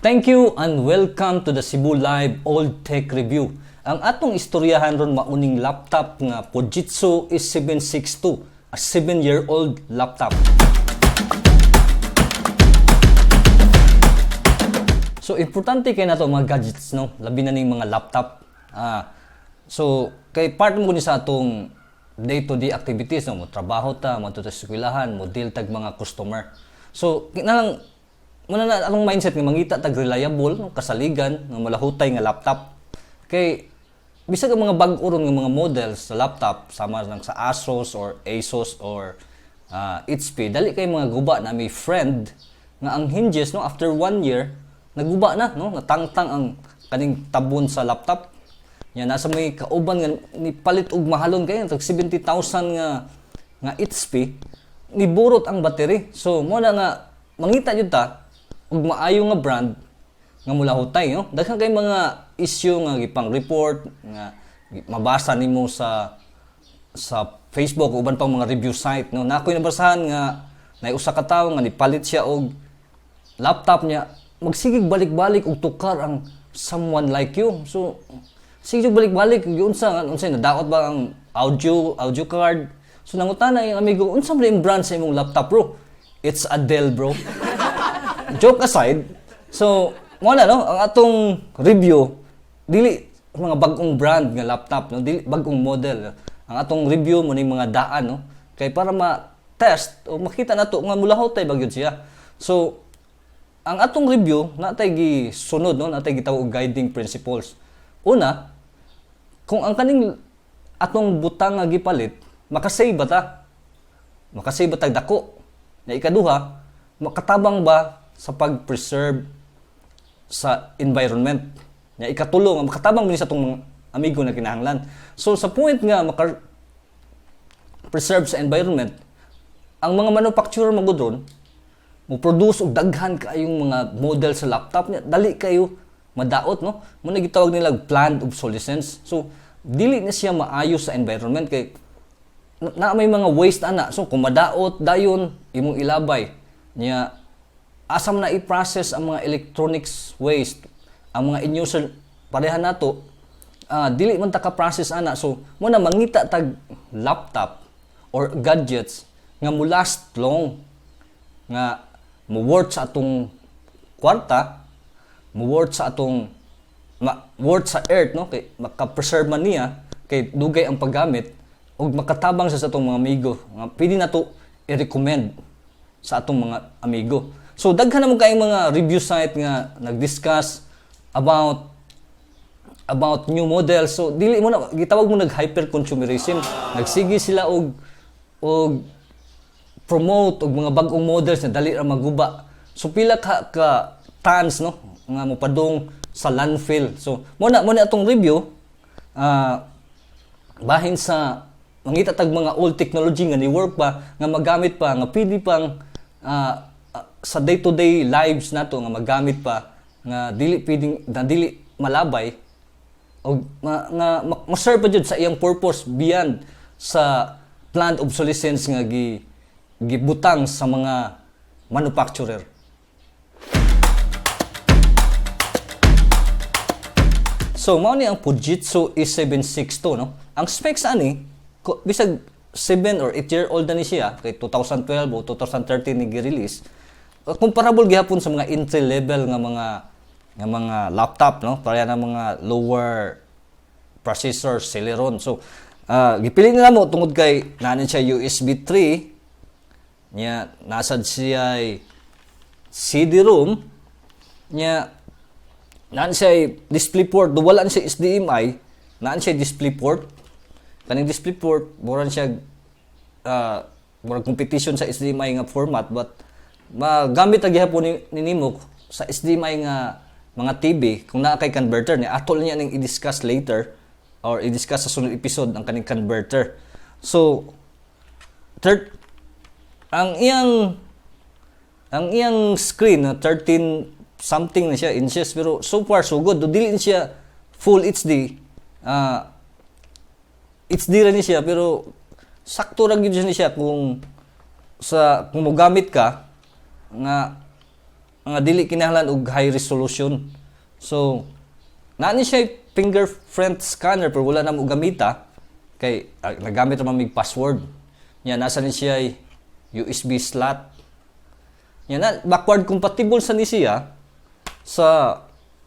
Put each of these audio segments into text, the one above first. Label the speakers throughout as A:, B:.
A: Thank you and welcome to the Cebu Live Old Tech Review. Ang atong istoryahan ron mauning laptop nga Fujitsu is762, a 7-year-old laptop. So importante kay nato mga gadgets, no, labi na ning mga laptop. So kay part mo ni sa atong day-to-day activities, no, mo trabaho ta, mo sa eskwelahan, mo deal tag mga customer. So kinahanglan muna na atong mindset nga mangita tag reliable, no, kasaligan nga malahutay nga laptop. Kay bisag ang mga bag-o ron nga mga models sa laptop sama lang sa Asus or HP, dali kay mga guba na may friend nga ang hinges, no, after 1 year naguba na, no, natangtang ang kaning tabon sa laptop. Nya nasa may kauban nga ni palit og mahalon kay tag 70,000 nga HP ni burot ang battery. So mo na nga mangita jud ta og maayo nga brand nga mulahutay, no. Daghan kay mga issue nga gipang report nga mabasa nimo sa Facebook o uban pang mga review site, no. Na ako'y nabasahan nga nay usa ka tawo nga nipalit siya og laptop niya, magsigig balik-balik og tukar ang someone like you. So sige balik-balik unsa nadaot ba ang audio card. So nangutana yung amigo, unsa man yung brand sa imong laptop, bro? It's a Dell, bro. Joke aside, so mo na, no, ang atong review dili mga bag-ong brand nga laptop, no, dili bag-ong model. Ang atong review mo ning mga daan, no, kay para ma-test o makita nato nga mulahutay ba gyud siya. So ang atong review natay gisunod, no, natay gitawag og guiding principles. Una, kung ang kaning atong butang nga gipalit makasave ba ta? Makasave ba tag dako? Na ikaduha, makatabang ba sa pag-preserve sa environment? Na ikatulo, makatabang ba sa itong amigo na kinahanglan? So sa point nga maka-preserve sa environment, ang mga manufacturer magudron mo produce og daghan kaayong mga model sa laptop niya, dali kayo madaot, no. Muna gitawag nila planned obsolescence. So dili na siya maayo sa environment kay na may mga waste ana. So kung madaot dayon imong ilabay niya, asam na i-process ang mga electronics waste, ang mga in-user pareha nato, dili man ta ka-process ana. So muna mangita tag laptop or gadgets nga mo last long, nga mo worth sa atong kwarta, mo worth sa atong worth sa earth, no, kay maka-preserve man niya kay dugay ang paggamit ug makatabang sa atong mga amigo nga pwede nato i-recommend sa atong mga amigo. So daghan na mo kay mga review site nga nag-discuss about new models. So dili mo na gitawag mo nag-hyper consumerism. Nagsigi sila og promote og mga bag-ong models na dali ra maguba. So pila ka tons, no, nga mopadong sa landfill. So mo na atong review bahin sa mangita tag mga old technology nga ni work pa, nga magamit pa, nga pwede pang sa day-to-day lives nato nga magamit pa, nga dili malabay o nga ma-serve pa jud sa iyang purpose beyond sa planned obsolescence nga gibutang sa mga manufacturer. So mao ni ang Fujitsu is762, no. Ang specs ani bisag 7 or 8 year old na ni siya, kay 2012 o 2013 ni gi-release. Comparable gihapon sa mga entry level nga mga laptop, no, pareha na mga lower processor Celeron. So gipili nila mo tungod kay nanin siya USB 3 nya, nasad siya CD-ROM nya, naan siya display port, wala siya HDMI, naan siya display port. Kaning display port moran siya murag competition sa HDMI nga format, but magamit ra gihapon nimo sa HDMI nga mga TV kung naa kay converter ni atol niya ning i-discuss later or i-discuss sa sunod episode ang kaning converter. So ang iyang screen na 13 something na siya inches, pero so far so good. Dili siya full HD. HD ra ni siya, pero sakto ra gyud siya kung mo gamit ka nga nga dili kinahanglan og high resolution. So naani siya fingerprint scanner pero wala na mo gamita kay nagamit ra man mig password. Nya nasa ni siya USB slot. Nya na backward compatible sa ni siya sa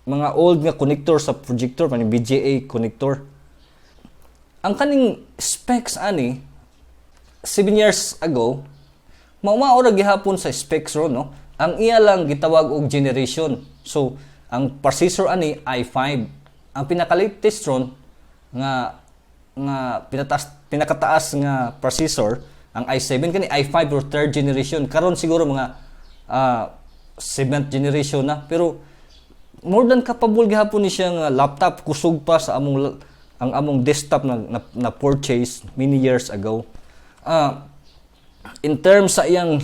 A: mga old nga connector sa projector man BGA connector. Ang kaning specs ani 7 years ago mao-mao gihapon sa specs ro no. Ang iya lang gitawag og generation. So ang processor ani i5. Ang pinaka-latest ron nga pinakataas nga processor ang i7 kani i5 or third generation. Karon siguro mga 7th generation na pero more than capable gihapon ni siya nga laptop kusog pa sa among desktop na purchase many years ago. In terms sa iyang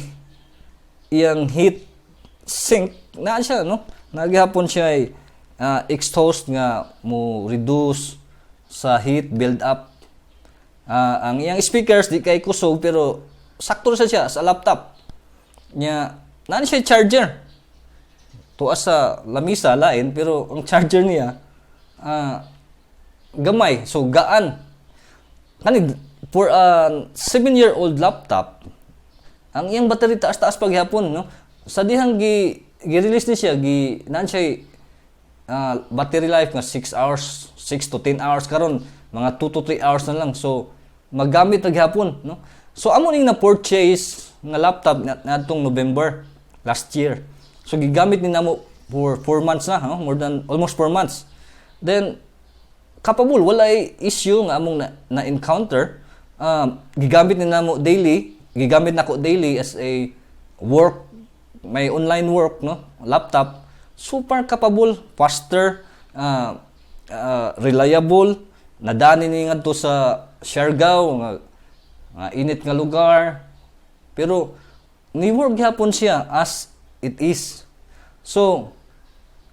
A: heat sink na siya no, nagihapon siya exhaust nga mo reduce sa heat build up. Ang iyang speakers di kay kusog pero sakto siya sa laptop nya. Naan siya charger tuas sa lamisa lain pero ang charger niya gamay, so gaan. Kani for a 7-year-old laptop, ang iyang battery taas-taas paghapon, no? Sa dihang gi-release ni siya, naan siya battery life nga 6 hours, 6 to 10 hours karon, mga 2 to 3 hours na lang. So maggamit paghapon, no? So amo ning na purchase nga laptop natong November last year. So gigamit ni namo for 4 months na, no? More than almost 4 months. Then capable wala issue nga among na-encounter. Gigamit ni namo daily, gigamit nako daily as a work, may online work, no? Laptop super capable, faster, reliable. Nadani ni ngadto sa Siargao nga init nga lugar. Pero ni work gyapon siya as it is. So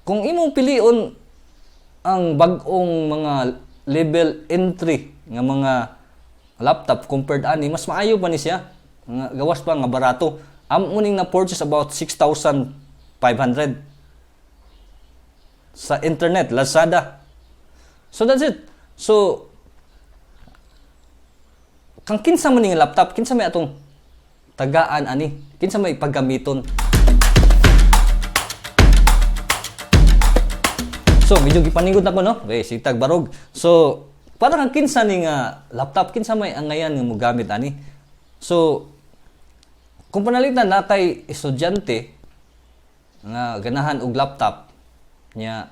A: kung imong pilion ang bag-ong mga level entry nga mga laptop compared ani, mas maayo pa ni siya. Nga gawas pa nga barato. Amo ning na purchase about 6,500 sa internet, Lazada. So that's it. So kang kinsa man ning laptop, kinsa may atong tagaan ani, kinsa may paggamiton. So medyo gipaningod na ko, no? Okay, sitag barog. So parang ang kinsa ning laptop, kinsa may angayan nga mogamit ani. So kung panalitan na kay estudyante nga ganahan og laptop nya,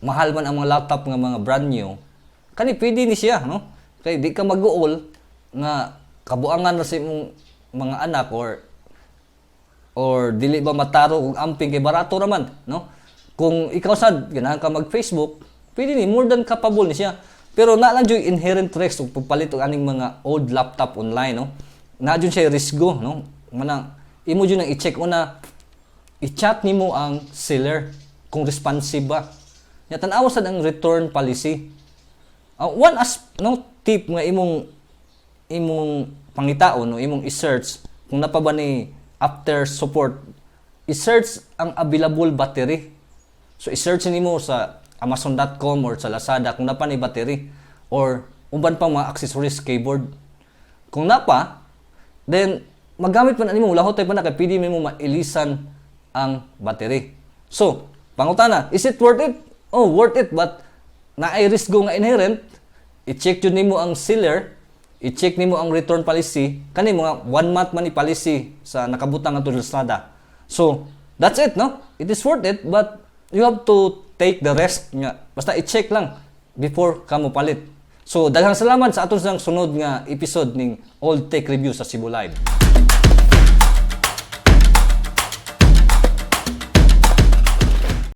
A: mahal man ang mga laptop nga mga brand new, kani pwede ni siya, no? Kay di ka mag-uol nga kabuangan na sa imong mga anak or dili ba mataro og amping kay barato raman, no? Kung ikaw sad ganahan ka mag-Facebook, pwede ni, more than capable ni siya. Pero na lang yung inherent risk ug pagpalit og aning mga old laptop online, no? Na jud siya risgo, no? Manang imo jud nang i-check una, i-chat nimo ang seller kung responsive ba. Nya tan-aw sad ang return policy. One tip nga imong pangitaon, no, imong i-search kung napa ba ni after support, i-search ang available battery. So i-search nimo sa amazon.com or sa Lazada kung napa ni battery or uban pang mga accessories, keyboard. Kung napa, then magamit pa na nimo, lahot tay pa na kay pwede mo mailisan ang battery. So pangutana, is it worth it? Oh, worth it, but naay risk go nga inherent. I-check yun nimo ang seller, i-check nimo ang return policy, kani mga 1 month man ni policy sa nakabutang ato Lazada. So that's it, no? It is worth it, but you have to take the risk nga. Basta i-check lang before ka mo palit. So daghang salamat sa aton sang sunod nga episode ning Old Tech Review sa Cebu Live.